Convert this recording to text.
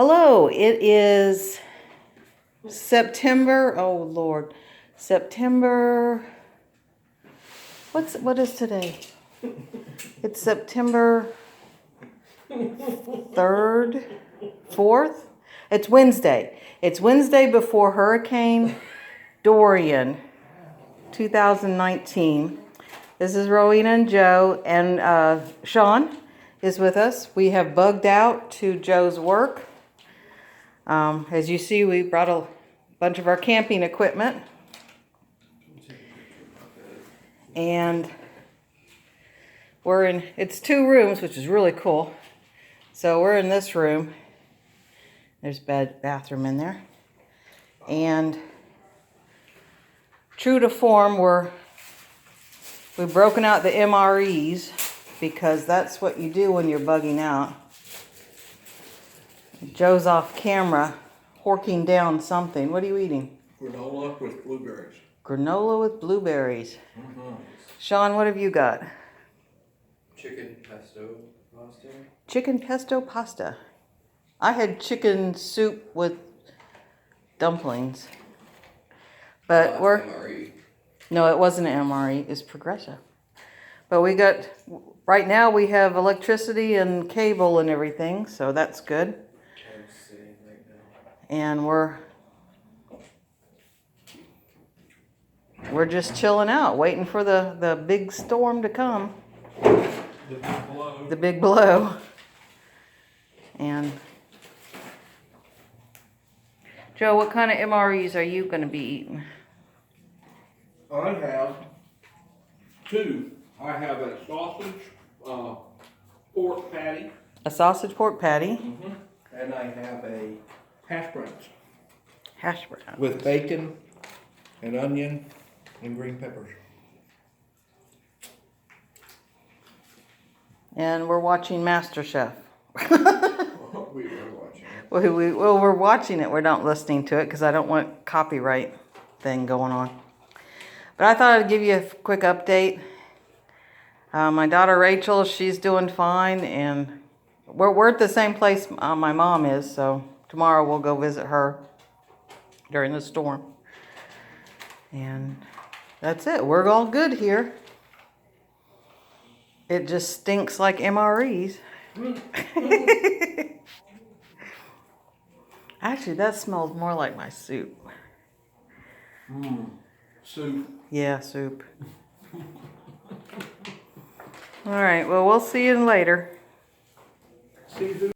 Hello, it is September, oh Lord, September, what is today? It's September 3rd, 4th? It's Wednesday. It's Wednesday before Hurricane Dorian, 2019. This is Rowena and Joe, and Sean is with us. We have bugged out to Joe's work. As you see, we brought a bunch of our camping equipment. And it's 2 rooms, which is really cool. So we're in this room. There's bathroom in there. And true to form, we've broken out the MREs because that's what you do when you're bugging out. Joe's off camera, horking down something. What are you eating? Granola with blueberries. Granola with blueberries. Sean, what have you got? Chicken pesto pasta. Chicken pesto pasta. I had chicken soup with dumplings. But MRE. No, it wasn't an MRE. It's Progressive. But right now we have electricity and cable and everything, so that's good. I'm sitting right now. And we're just chilling out, waiting for the big storm to come. The big blow. The big blow. And Joe, what kind of MREs are you going to be eating? I have 2. I have a sausage pork patty. A sausage pork patty. And I have a hash browns. Hash brown. With bacon and onion and green peppers. And we're watching MasterChef. We were watching it. We're watching it. We're not listening to it because I don't want copyright thing going on. But I thought I'd give you a quick update. My daughter Rachel, she's doing fine, and we're at the same place my mom is. So tomorrow we'll go visit her during the storm. And that's it. We're all good here. It just stinks like MREs. Actually, that smells more like my soup. Soup. Yeah, soup. All right, well, we'll see you later. Seafood.